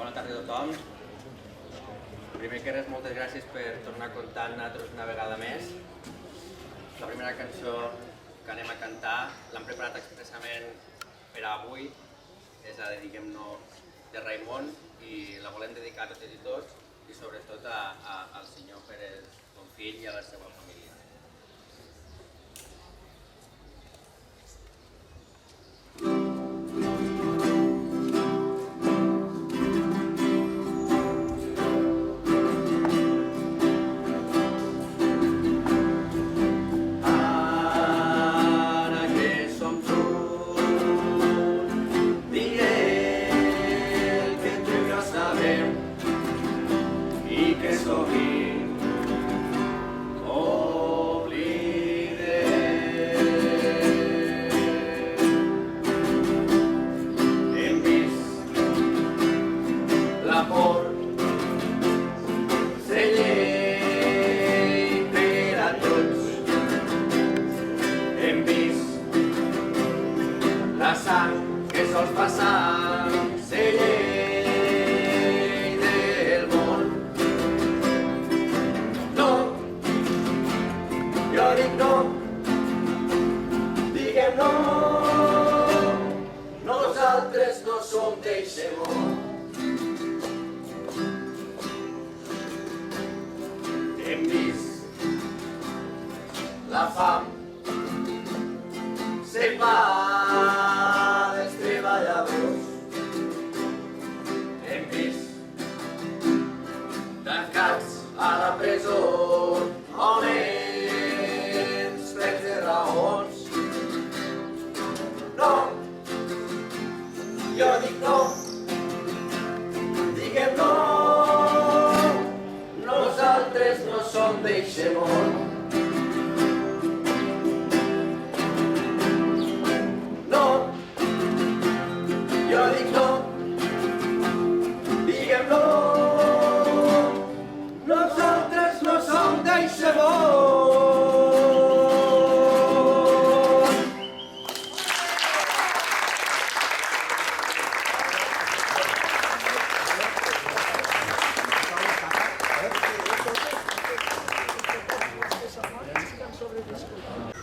Bona tarda a tothom. Primer que res, moltes gràcies per tornar a comptar amb nosaltres una vegada més. La primera cançó que anem a cantar l'hem preparat expressament per a avui. És la de Diguem-no de Raimon i la volem dedicar a totes i tots i sobretot al senyor Pérez Bonfill i a la seva família.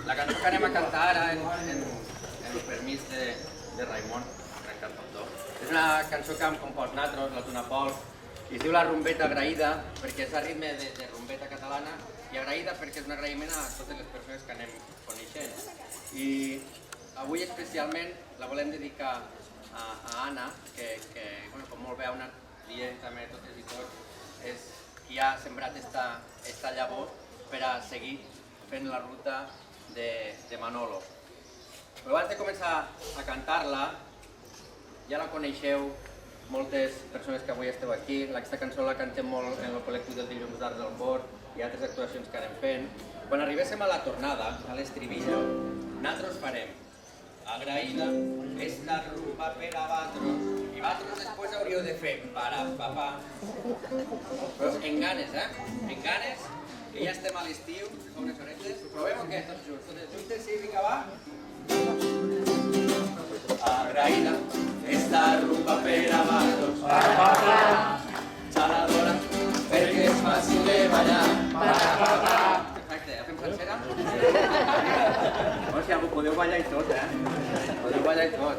La cançó que anem a cantar ara, en el permís de Raimon, gran cantautor, és una cançó que hem compost nosaltres, la Tuna Pol, i es diu La Rumbeta Agraïda, perquè és a ritme de rumbeta catalana, i agraïda perquè és un agraïment a totes les persones que anem coneixent. I avui especialment la volem dedicar a Anna, que com molt bé ha anat dient també totes i tots, és qui ha sembrat esta llavor per a seguir fent la ruta de Manolo. Però abans de començar a cantar-la, ja la coneixeu moltes persones que avui esteu aquí. Aquesta cançó la cantem molt en el col·lectiu del Dilluns d'Arts del Port i altres actuacions que anem fent. Quan arribéssim a la tornada, a l'estribillo, nosaltres farem agraïda esta rumba per a vatros, i vatros després hauríeu de fer para papà. Però en ganes, en ganes, que ja estem a l'estiu, com les oretes. Provem o què? Tots junts, totes juntes, sí, vinga, va. Agraïda esta rumba per a vatros, para papà. Xaladora, perquè és fàcil de ballar, para papà. Perfecte, ja fem sencera? O sigui, podeu ballar i tot, Podeu ballar i tot.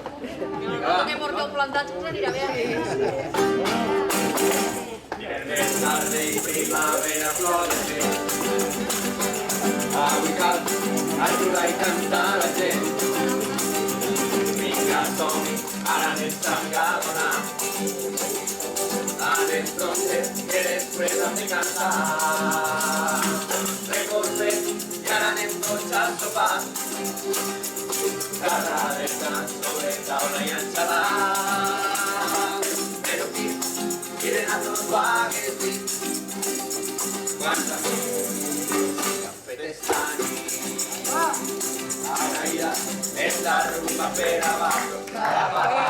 No que porteu plantats, us anirà bé. Viernes tarde y primavera florece. Avui cal ajudar i cantar la gent. Vinga, som-hi, ara anem a donar. Adentro que després hem de cantar. Recordem que ara anem tots a sopar. Cada descans sobre taula i enxalar. Però qui quieren a tots vagues dits. Quants amics que han fet esta nit. Agraïda esta rumba per a vatros, para papà.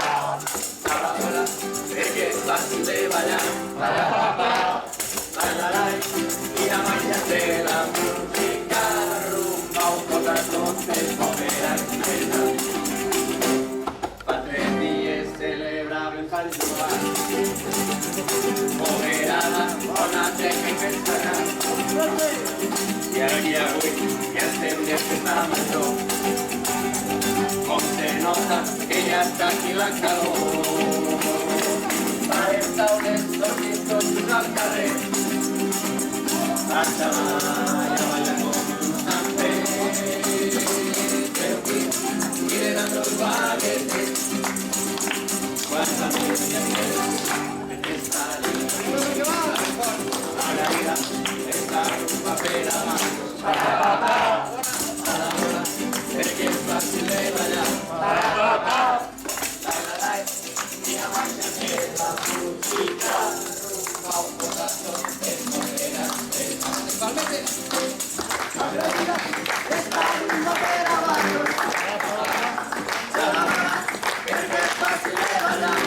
Xaladora, perquè és fàcil de ballar, para papà. Bailarai, i la malla de la música, rumba un poc a totes, moveran mena. Fa 3 dies celebràvem Sant Joan. aquí avui ja estem despertant amb el so. Com se nota que ja està aquí la calor. Farem taules, sortim tots al carrer. Baixa i balla com un sant Pere. Però qui miren a tots baguetes. Quan la música perquè està a la vida està un paper a la mà. Perquè és fàcil de ballar. Mira marxa que la música fa un corazón de morena. A la vida està un paper a la mà. Perquè és fàcil de ballar.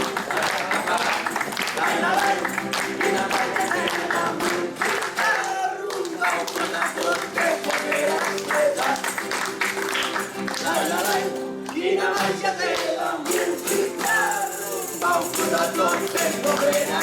Mira marxa que la música fa un corazón de morena. Quina màgia té la música, va un corazón de morena.